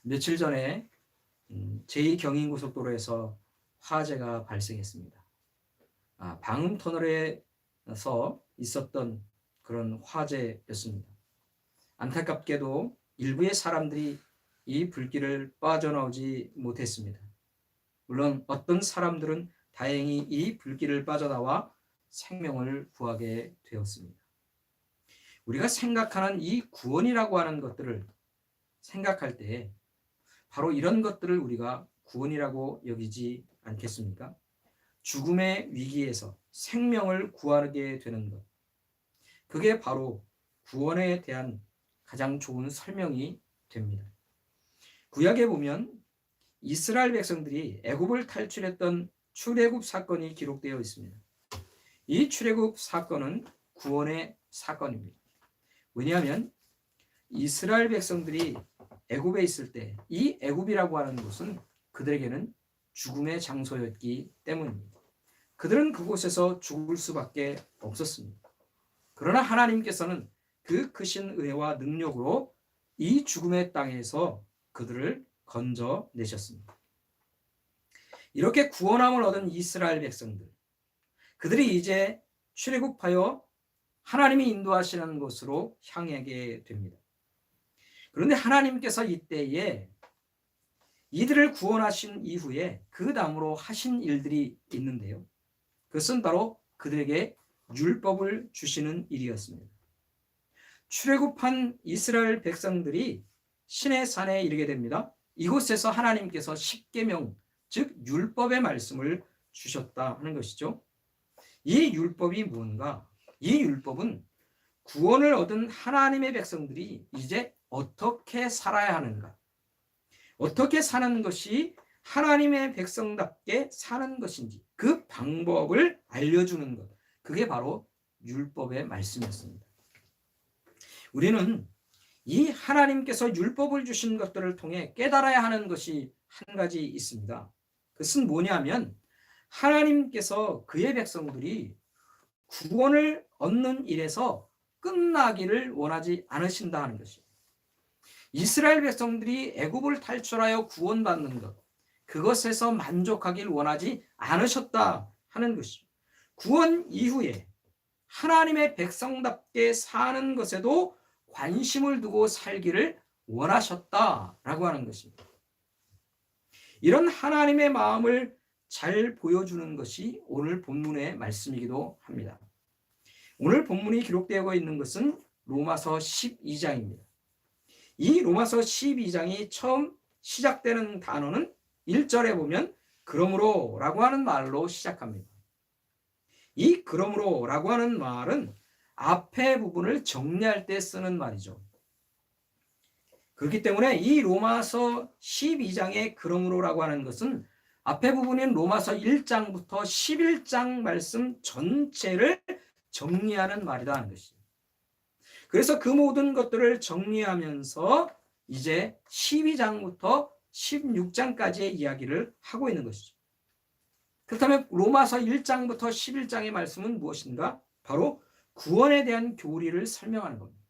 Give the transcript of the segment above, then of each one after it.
며칠 전에 제2경인고속도로에서 화재가 발생했습니다. 방음터널에서 있었던 그런 화재였습니다. 안타깝게도 일부의 사람들이 이 불길을 빠져나오지 못했습니다. 물론 어떤 사람들은 다행히 이 불길을 빠져나와 생명을 구하게 되었습니다. 우리가 생각하는 이 구원이라고 하는 것들을 생각할 때 바로 이런 것들을 우리가 구원이라고 여기지 않겠습니까? 죽음의 위기에서 생명을 구하게 되는 것. 그게 바로 구원에 대한 가장 좋은 설명이 됩니다. 구약에 보면 이스라엘 백성들이 애굽을 탈출했던 출애굽 사건이 기록되어 있습니다. 이 출애굽 사건은 구원의 사건입니다. 왜냐하면 이스라엘 백성들이 애굽에 있을 때 이 애굽이라고 하는 곳은 그들에게는 죽음의 장소였기 때문입니다. 그들은 그곳에서 죽을 수밖에 없었습니다. 그러나 하나님께서는 그 크신 은혜와 능력으로 이 죽음의 땅에서 그들을 건져내셨습니다. 이렇게 구원함을 얻은 이스라엘 백성들, 그들이 이제 출애굽하여 하나님이 인도하시는 곳으로 향하게 됩니다. 그런데 하나님께서 이때에 이들을 구원하신 이후에 그 다음으로 하신 일들이 있는데요. 그것은 바로 그들에게 율법을 주시는 일이었습니다. 출애굽한 이스라엘 백성들이 시내산에 이르게 됩니다. 이곳에서 하나님께서 십계명, 즉 율법의 말씀을 주셨다 하는 것이죠. 이 율법이 무엇인가? 이 율법은 구원을 얻은 하나님의 백성들이 이제 어떻게 살아야 하는가? 어떻게 사는 것이 하나님의 백성답게 사는 것인지 그 방법을 알려주는 것. 그게 바로 율법의 말씀이었습니다. 우리는 이 하나님께서 율법을 주신 것들을 통해 깨달아야 하는 것이 한 가지 있습니다. 그것은 뭐냐면 하나님께서 그의 백성들이 구원을 얻는 일에서 끝나기를 원하지 않으신다 하는 것입니다. 이스라엘 백성들이 애굽을 탈출하여 구원받는 것, 그것에서 만족하길 원하지 않으셨다 하는 것이죠. 구원 이후에 하나님의 백성답게 사는 것에도 관심을 두고 살기를 원하셨다라고 하는 것입니다. 이런 하나님의 마음을 잘 보여주는 것이 오늘 본문의 말씀이기도 합니다. 오늘 본문이 기록되어 있는 것은 로마서 12장입니다. 이 로마서 12장이 처음 시작되는 단어는 1절에 보면 그러므로 라고 하는 말로 시작합니다. 이 그러므로 라고 하는 말은 앞에 부분을 정리할 때 쓰는 말이죠. 그렇기 때문에 이 로마서 12장의 그러므로라고 하는 것은 앞에 부분인 로마서 1장부터 11장 말씀 전체를 정리하는 말이다 하는 것이죠. 그래서 그 모든 것들을 정리하면서 이제 12장부터 16장까지의 이야기를 하고 있는 것이죠. 그렇다면 로마서 1장부터 11장의 말씀은 무엇인가? 바로 구원에 대한 교리를 설명하는 겁니다.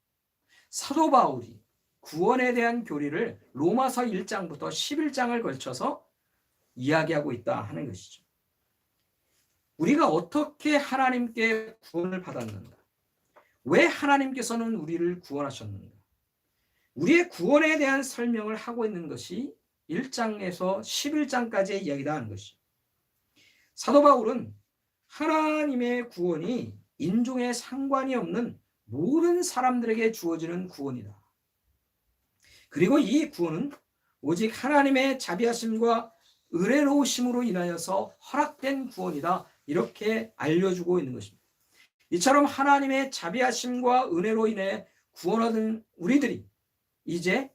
사도 바울이 구원에 대한 교리를 로마서 1장부터 11장을 걸쳐서 이야기하고 있다 하는 것이죠. 우리가 어떻게 하나님께 구원을 받았는가? 왜 하나님께서는 우리를 구원하셨는가? 우리의 구원에 대한 설명을 하고 있는 것이 1장에서 11장까지의 이야기다 하는 것이죠. 사도 바울은 하나님의 구원이 인종에 상관이 없는 모든 사람들에게 주어지는 구원이다. 그리고 이 구원은 오직 하나님의 자비하심과 은혜로우심으로 인하여서 허락된 구원이다. 이렇게 알려주고 있는 것입니다. 이처럼 하나님의 자비하심과 은혜로 인해 구원 얻은 우리들이 이제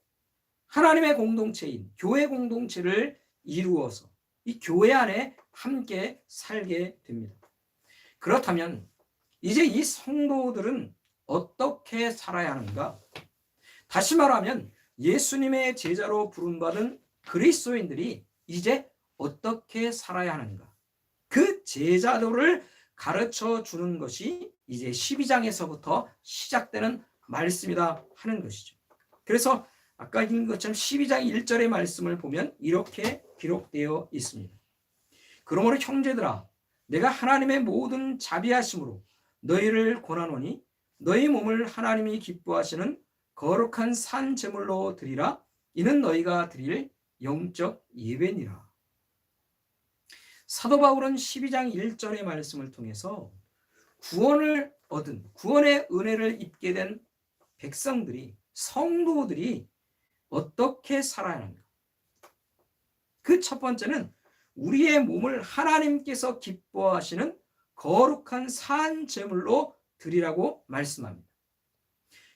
하나님의 공동체인 교회 공동체를 이루어서 이 교회 안에 함께 살게 됩니다. 그렇다면 이제 이 성도들은 어떻게 살아야 하는가? 다시 말하면 예수님의 제자로 부름받은 그리스도인들이 이제 어떻게 살아야 하는가? 그 제자도를 가르쳐 주는 것이 이제 12장에서부터 시작되는 말씀이다 하는 것이죠. 그래서 아까 읽은 것처럼 12장 1절의 말씀을 보면 이렇게 기록되어 있습니다. 그러므로 형제들아, 내가 하나님의 모든 자비하심으로 너희를 권하노니 너희 몸을 하나님이 기뻐하시는 거룩한 산 제물로 드리라. 이는 너희가 드릴 영적 예배니라. 사도 바울은 12장 1절의 말씀을 통해서 구원을 얻은, 구원의 은혜를 입게 된 백성들이, 성도들이 어떻게 살아야 하는가? 그 첫 번째는 우리의 몸을 하나님께서 기뻐하시는 거룩한 산 제물로 드리라고 말씀합니다.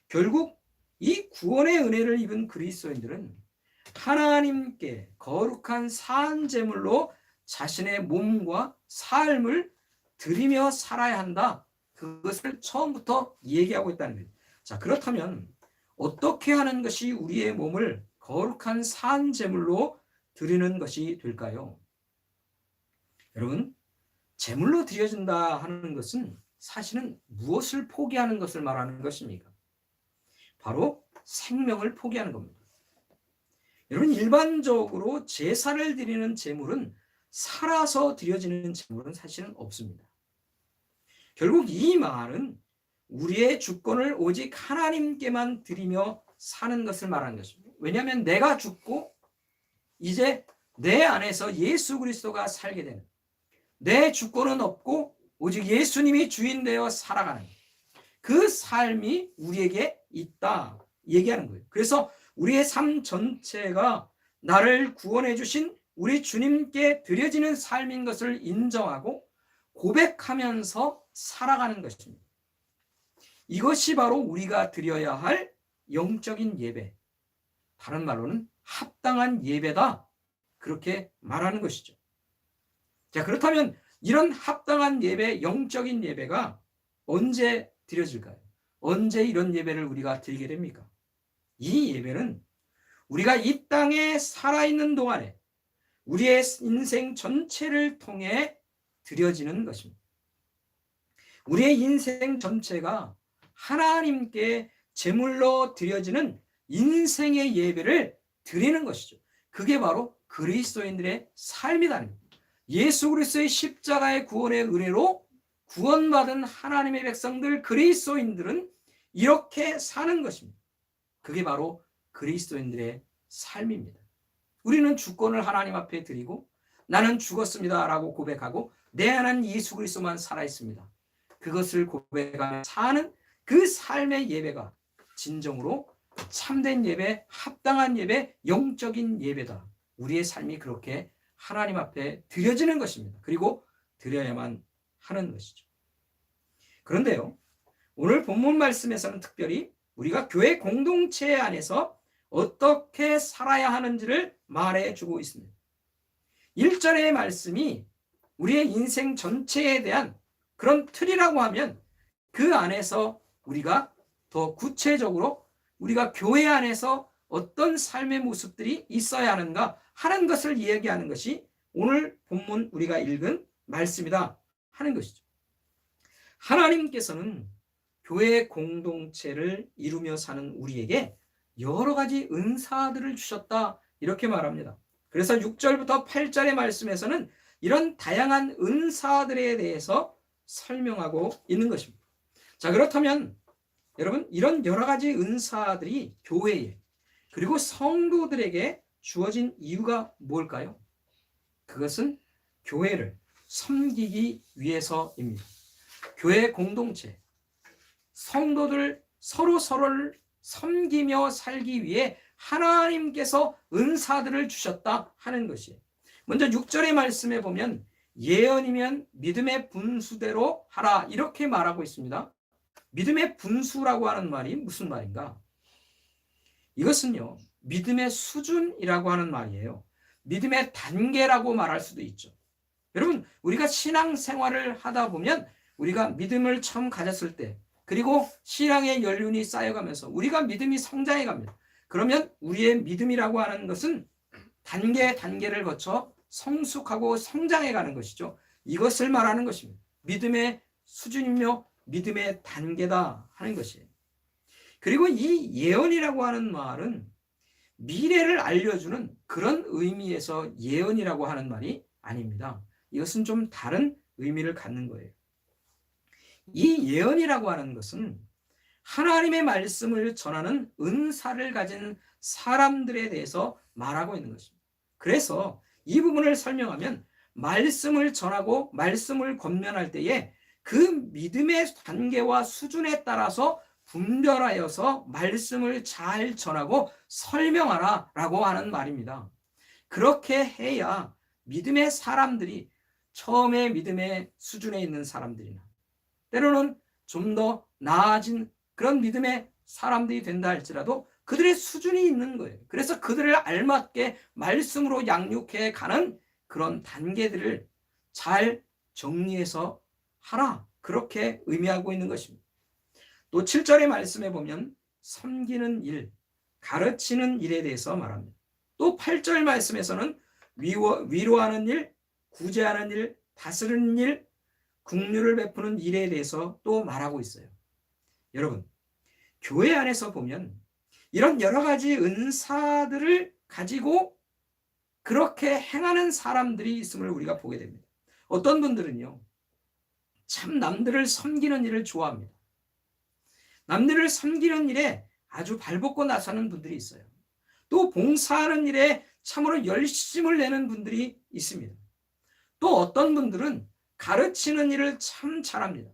결국 이 구원의 은혜를 입은 그리스도인들은 하나님께 거룩한 산 제물로 자신의 몸과 삶을 드리며 살아야 한다. 그것을 처음부터 얘기하고 있다는 거예요. 자, 그렇다면 어떻게 하는 것이 우리의 몸을 거룩한 산 제물로 드리는 것이 될까요? 여러분, 제물로 드려진다 하는 것은 사실은 무엇을 포기하는 것을 말하는 것입니까? 바로 생명을 포기하는 겁니다. 여러분, 일반적으로 제사를 드리는 제물은 살아서 드려지는 제물은 사실은 없습니다. 결국 이 말은 우리의 주권을 오직 하나님께만 드리며 사는 것을 말하는 것입니다. 왜냐하면 내가 죽고 이제 내 안에서 예수 그리스도가 살게 되는, 내 주권은 없고 오직 예수님이 주인 되어 살아가는 그 삶이 우리에게 있다 얘기하는 거예요. 그래서 우리의 삶 전체가 나를 구원해 주신 우리 주님께 드려지는 삶인 것을 인정하고 고백하면서 살아가는 것입니다. 이것이 바로 우리가 드려야 할 영적인 예배, 다른 말로는 합당한 예배다, 그렇게 말하는 것이죠. 자, 그렇다면 이런 합당한 예배, 영적인 예배가 언제 드려질까요? 언제 이런 예배를 우리가 드리게 됩니까? 이 예배는 우리가 이 땅에 살아있는 동안에 우리의 인생 전체를 통해 드려지는 것입니다. 우리의 인생 전체가 하나님께 제물로 드려지는 인생의 예배를 드리는 것이죠. 그게 바로 그리스도인들의 삶이라는 겁니다. 예수 그리스도의 십자가의 구원의 은혜로 구원받은 하나님의 백성들, 그리스도인들은 이렇게 사는 것입니다. 그게 바로 그리스도인들의 삶입니다. 우리는 주권을 하나님 앞에 드리고 나는 죽었습니다 라고 고백하고 내 안은 예수 그리스도만 살아있습니다. 그것을 고백하며 사는 그 삶의 예배가 진정으로 참된 예배, 합당한 예배, 영적인 예배다. 우리의 삶이 그렇게 하나님 앞에 드려지는 것입니다. 그리고 드려야만 하는 것이죠. 그런데요, 오늘 본문 말씀에서는 특별히 우리가 교회 공동체 안에서 어떻게 살아야 하는지를 말해주고 있습니다. 1절의 말씀이 우리의 인생 전체에 대한 그런 틀이라고 하면 그 안에서 우리가 더 구체적으로 우리가 교회 안에서 어떤 삶의 모습들이 있어야 하는가 하는 것을 이야기하는 것이 오늘 본문 우리가 읽은 말씀이다 하는 것이죠. 하나님께서는 교회 공동체를 이루며 사는 우리에게 여러 가지 은사들을 주셨다 이렇게 말합니다. 그래서 6절부터 8절의 말씀에서는 이런 다양한 은사들에 대해서 설명하고 있는 것입니다. 자, 그렇다면 여러분, 이런 여러 가지 은사들이 교회에 그리고 성도들에게 주어진 이유가 뭘까요? 그것은 교회를 섬기기 위해서입니다. 교회 공동체, 성도들 서로를 섬기며 살기 위해 하나님께서 은사들을 주셨다 하는 것이에요. 먼저 6절의 말씀에 보면 예언이면 믿음의 분수대로 하라 이렇게 말하고 있습니다. 믿음의 분수라고 하는 말이 무슨 말인가? 이것은요, 믿음의 수준이라고 하는 말이에요. 믿음의 단계라고 말할 수도 있죠. 여러분, 우리가 신앙생활을 하다 보면 우리가 믿음을 처음 가졌을 때 그리고 신앙의 연륜이 쌓여가면서 우리가 믿음이 성장해 갑니다. 그러면 우리의 믿음이라고 하는 것은 단계를 거쳐 성숙하고 성장해 가는 것이죠. 이것을 말하는 것입니다. 믿음의 수준이며 믿음의 단계다 하는 것이에요. 그리고 이 예언이라고 하는 말은 미래를 알려주는 그런 의미에서 예언이라고 하는 말이 아닙니다. 이것은 좀 다른 의미를 갖는 거예요. 이 예언이라고 하는 것은 하나님의 말씀을 전하는 은사를 가진 사람들에 대해서 말하고 있는 것입니다. 그래서 이 부분을 설명하면 말씀을 전하고 말씀을 권면할 때에 그 믿음의 단계와 수준에 따라서 분별하여서 말씀을 잘 전하고 설명하라 라고 하는 말입니다. 그렇게 해야 믿음의 사람들이 처음에 믿음의 수준에 있는 사람들이나 때로는 좀 더 나아진 그런 믿음의 사람들이 된다 할지라도 그들의 수준이 있는 거예요. 그래서 그들을 알맞게 말씀으로 양육해 가는 그런 단계들을 잘 정리해서 하라. 그렇게 의미하고 있는 것입니다. 또 7절의 말씀에 보면 섬기는 일, 가르치는 일에 대해서 말합니다. 또 8절 말씀에서는 위로하는 일, 구제하는 일, 다스리는 일, 긍휼을 베푸는 일에 대해서 또 말하고 있어요. 여러분, 교회 안에서 보면 이런 여러 가지 은사들을 가지고 그렇게 행하는 사람들이 있음을 우리가 보게 됩니다. 어떤 분들은요, 참 남들을 섬기는 일을 좋아합니다. 남들을 섬기는 일에 아주 발벗고 나서는 분들이 있어요. 또 봉사하는 일에 참으로 열심을 내는 분들이 있습니다. 또 어떤 분들은 가르치는 일을 참 잘합니다.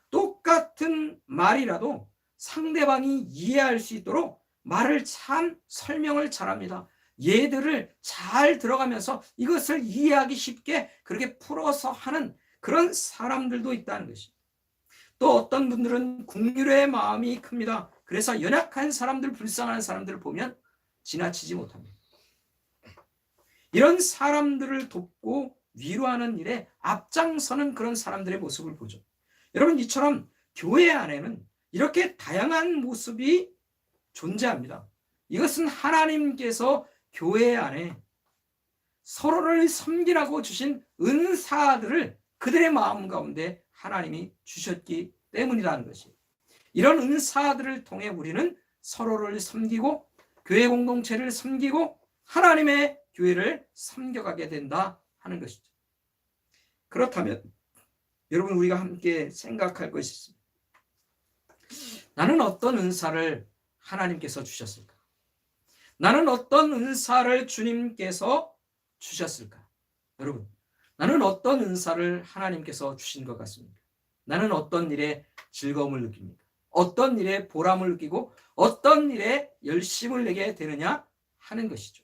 똑같은 말이라도 상대방이 이해할 수 있도록 말을 참 설명을 잘합니다. 예들을 잘 들어가면서 이것을 이해하기 쉽게 그렇게 풀어서 하는 그런 사람들도 있다는 것입니다. 또 어떤 분들은 긍휼의 마음이 큽니다. 그래서 연약한 사람들, 불쌍한 사람들을 보면 지나치지 못합니다. 이런 사람들을 돕고 위로하는 일에 앞장서는 그런 사람들의 모습을 보죠. 여러분, 이처럼 교회 안에는 이렇게 다양한 모습이 존재합니다. 이것은 하나님께서 교회 안에 서로를 섬기라고 주신 은사들을 그들의 마음 가운데 하나님이 주셨기 때문이라는 것이에요. 이런 은사들을 통해 우리는 서로를 섬기고 교회 공동체를 섬기고 하나님의 교회를 섬겨가게 된다 하는 것이죠. 그렇다면 여러분, 우리가 함께 생각할 것이 있습니다. 나는 어떤 은사를 하나님께서 주셨을까? 나는 어떤 은사를 주님께서 주셨을까? 여러분, 나는 어떤 은사를 하나님께서 주신 것 같습니까? 나는 어떤 일에 즐거움을 느낍니까? 어떤 일에 보람을 느끼고 어떤 일에 열심을 내게 되느냐 하는 것이죠.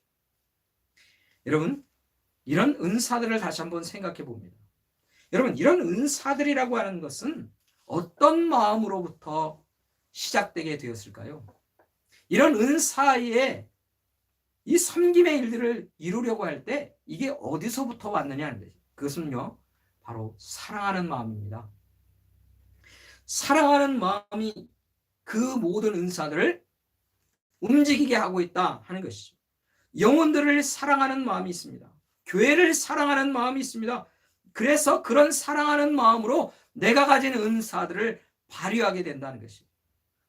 여러분, 이런 은사들을 다시 한번 생각해 봅니다. 여러분, 이런 은사들이라고 하는 것은 어떤 마음으로부터 시작되게 되었을까요? 이런 은사에 이 섬김의 일들을 이루려고 할 때 이게 어디서부터 왔느냐 하는 거죠. 그것은요, 바로 사랑하는 마음입니다. 사랑하는 마음이 그 모든 은사들을 움직이게 하고 있다 하는 것이죠. 영혼들을 사랑하는 마음이 있습니다. 교회를 사랑하는 마음이 있습니다. 그래서 그런 사랑하는 마음으로 내가 가진 은사들을 발휘하게 된다는 것이죠.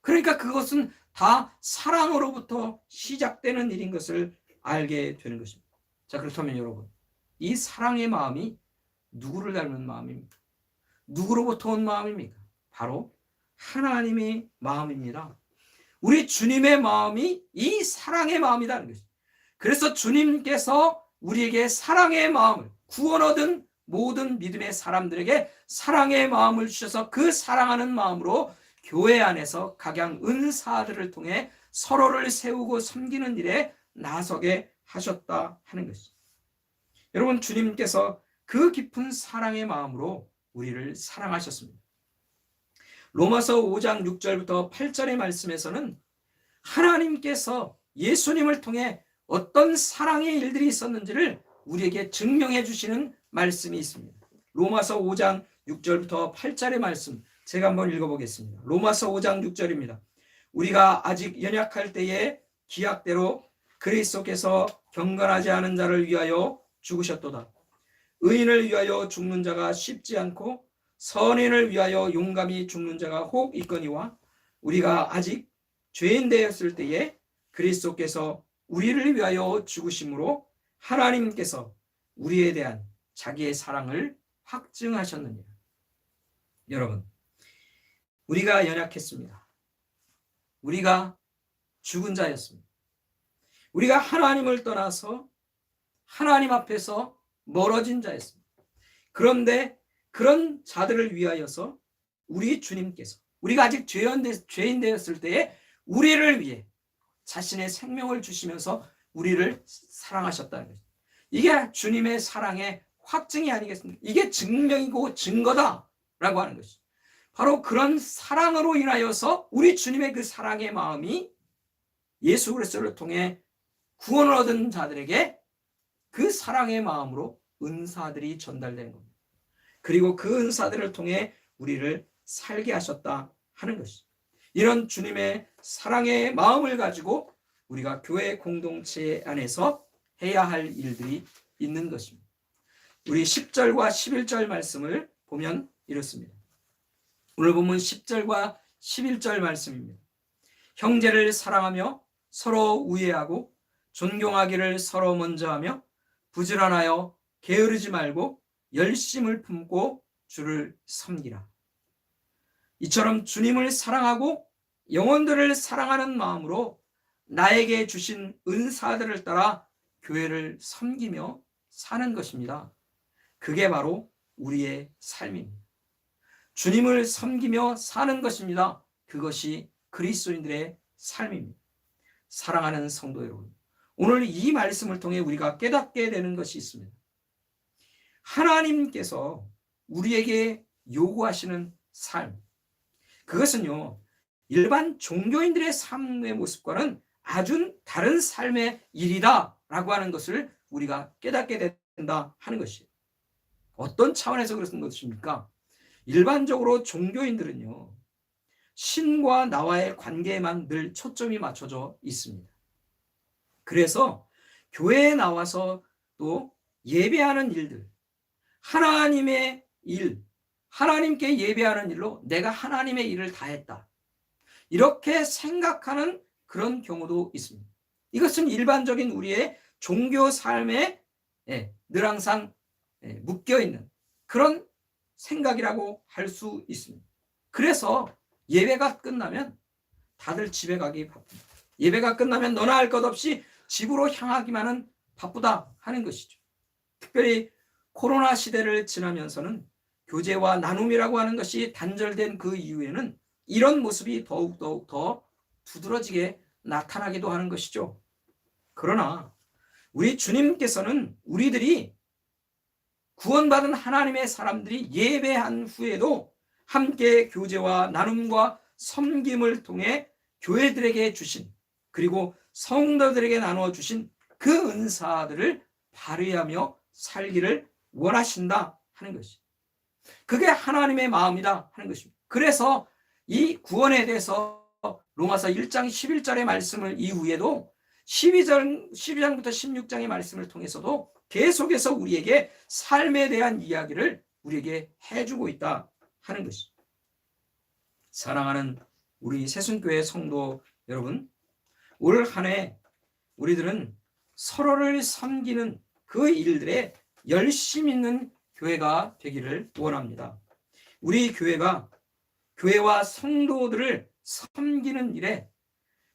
그러니까 그것은 다 사랑으로부터 시작되는 일인 것을 알게 되는 것입니다. 자, 그렇다면 여러분, 이 사랑의 마음이 누구를 닮은 마음입니까? 누구로부터 온 마음입니까? 바로 하나님의 마음입니다. 우리 주님의 마음이 이 사랑의 마음이라는 것입니다. 그래서 주님께서 우리에게 사랑의 마음을, 구원 얻은 모든 믿음의 사람들에게 사랑의 마음을 주셔서 그 사랑하는 마음으로 교회 안에서 각양 은사들을 통해 서로를 세우고 섬기는 일에 나서게 하셨다 하는 것이죠. 여러분, 주님께서 그 깊은 사랑의 마음으로 우리를 사랑하셨습니다. 로마서 5장 6절부터 8절의 말씀에서는 하나님께서 예수님을 통해 어떤 사랑의 일들이 있었는지를 우리에게 증명해 주시는 말씀이 있습니다. 로마서 5장 6절부터 8절의 말씀 제가 한번 읽어보겠습니다. 로마서 5장 6절입니다. 우리가 아직 연약할 때에 기약대로 그리스도께서 경건하지 않은 자를 위하여 죽으셨도다. 의인을 위하여 죽는 자가 쉽지 않고 선인을 위하여 용감히 죽는 자가 혹 있거니와 우리가 아직 죄인 되었을 때에 그리스도께서 우리를 위하여 죽으심으로 하나님께서 우리에 대한 자기의 사랑을 확증하셨느니라. 여러분, 우리가 연약했습니다. 우리가 죽은 자였습니다. 우리가 하나님을 떠나서 하나님 앞에서 멀어진 자였습니다. 그런데 그런 자들을 위하여서 우리 주님께서, 우리가 아직 죄인 되었을 때에 우리를 위해 자신의 생명을 주시면서 우리를 사랑하셨다는 거죠. 이게 주님의 사랑의 확증이 아니겠습니까? 이게 증명이고 증거다라고 하는 것이죠. 바로 그런 사랑으로 인하여서 우리 주님의 그 사랑의 마음이 예수 그리스도를 통해 구원을 얻은 자들에게 그 사랑의 마음으로 은사들이 전달되는 겁니다. 그리고 그 은사들을 통해 우리를 살게 하셨다 하는 것이죠. 이런 주님의 사랑의 마음을 가지고 우리가 교회 공동체 안에서 해야 할 일들이 있는 것입니다. 우리 10절과 11절 말씀을 보면 이렇습니다. 오늘 본문 10절과 11절 말씀입니다. 형제를 사랑하며 서로 우애하고 존경하기를 서로 먼저 하며 부지런하여 게으르지 말고 열심을 품고 주를 섬기라. 이처럼 주님을 사랑하고 영혼들을 사랑하는 마음으로 나에게 주신 은사들을 따라 교회를 섬기며 사는 것입니다. 그게 바로 우리의 삶입니다. 주님을 섬기며 사는 것입니다. 그것이 그리스도인들의 삶입니다. 사랑하는 성도 여러분, 오늘 이 말씀을 통해 우리가 깨닫게 되는 것이 있습니다. 하나님께서 우리에게 요구하시는 삶, 그것은요, 일반 종교인들의 삶의 모습과는 아주 다른 삶의 일이다라고 하는 것을 우리가 깨닫게 된다 하는 것이에요. 어떤 차원에서 그런 것입니까? 일반적으로 종교인들은요, 신과 나와의 관계에만 늘 초점이 맞춰져 있습니다. 그래서 교회에 나와서 또 예배하는 일들, 하나님의 일, 하나님께 예배하는 일로 내가 하나님의 일을 다했다, 이렇게 생각하는 그런 경우도 있습니다. 이것은 일반적인 우리의 종교 삶에 늘 항상 묶여있는 그런 생각이라고 할 수 있습니다. 그래서 예배가 끝나면 다들 집에 가기 바쁩니다. 예배가 끝나면 너나 할 것 없이 집으로 향하기만은 바쁘다 하는 것이죠. 특별히 코로나 시대를 지나면서는 교제와 나눔이라고 하는 것이 단절된 그 이후에는 이런 모습이 더욱더욱 더 두드러지게 나타나기도 하는 것이죠. 그러나 우리 주님께서는 우리들이 구원받은 하나님의 사람들이 예배한 후에도 함께 교제와 나눔과 섬김을 통해 교회들에게 주신, 그리고 성도들에게 나누어 주신 그 은사들을 발휘하며 살기를 원하신다 하는 것이, 그게 하나님의 마음이다 하는 것입니다. 그래서 이 구원에 대해서 로마서 1장 11절의 말씀을 이후에도 12장부터 16장의 말씀을 통해서도 계속해서 우리에게 삶에 대한 이야기를 우리에게 해주고 있다 하는 것이죠. 사랑하는 우리 새순교회 성도 여러분, 올 한 해 우리들은 서로를 섬기는 그 일들에 열심 있는 교회가 되기를 원합니다. 우리 교회가 교회와 성도들을 섬기는 일에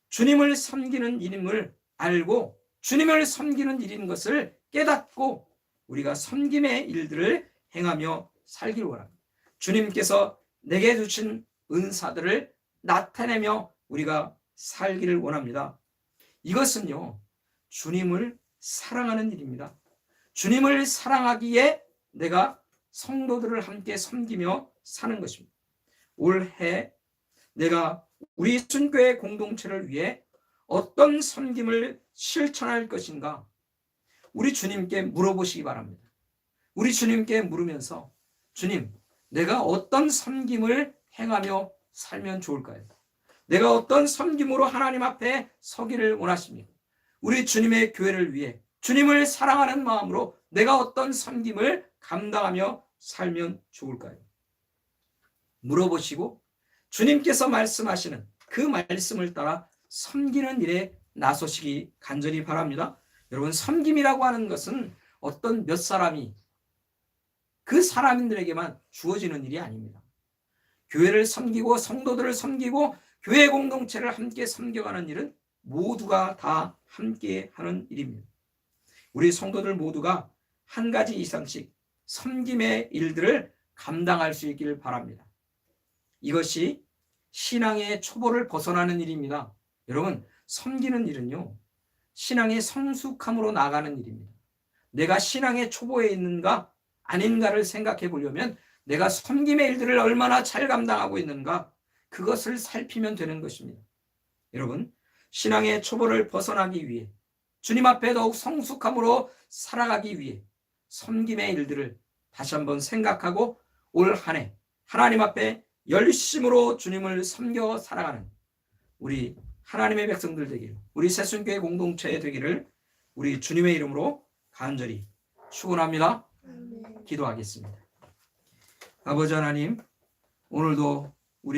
주님을 섬기는 일임을 알고 주님을 섬기는 일인 것을 깨닫고 우리가 섬김의 일들을 행하며 살기를 원합니다. 주님께서 내게 주신 은사들을 나타내며 우리가 살기를 원합니다. 이것은요, 주님을 사랑하는 일입니다. 주님을 사랑하기에 내가 성도들을 함께 섬기며 사는 것입니다. 올해 내가 우리 순교회 공동체를 위해 어떤 섬김을 실천할 것인가, 우리 주님께 물어보시기 바랍니다. 우리 주님께 물으면서, 주님, 내가 어떤 섬김을 행하며 살면 좋을까요? 내가 어떤 섬김으로 하나님 앞에 서기를 원하십니까? 우리 주님의 교회를 위해 주님을 사랑하는 마음으로 내가 어떤 섬김을 감당하며 살면 좋을까요? 물어보시고 주님께서 말씀하시는 그 말씀을 따라 섬기는 일에 나서시기 간절히 바랍니다. 여러분, 섬김이라고 하는 것은 어떤 몇 사람이 그 사람들에게만 주어지는 일이 아닙니다. 교회를 섬기고 성도들을 섬기고 교회 공동체를 함께 섬겨가는 일은 모두가 다 함께 하는 일입니다. 우리 성도들 모두가 한 가지 이상씩 섬김의 일들을 감당할 수 있기를 바랍니다. 이것이 신앙의 초보를 벗어나는 일입니다. 여러분, 섬기는 일은요, 신앙의 성숙함으로 나가는 일입니다. 내가 신앙의 초보에 있는가 아닌가를 생각해 보려면 내가 섬김의 일들을 얼마나 잘 감당하고 있는가, 그것을 살피면 되는 것입니다. 여러분, 신앙의 초보를 벗어나기 위해, 주님 앞에 더욱 성숙함으로 살아가기 위해 섬김의 일들을 다시 한번 생각하고 올 한 해 하나님 앞에 열심으로 주님을 섬겨 살아가는 우리 하나님의 백성들 되기를, 우리 새순교회 공동체 되기를 우리 주님의 이름으로 간절히 축원합니다. 기도하겠습니다. 아버지 하나님, 오늘도 우리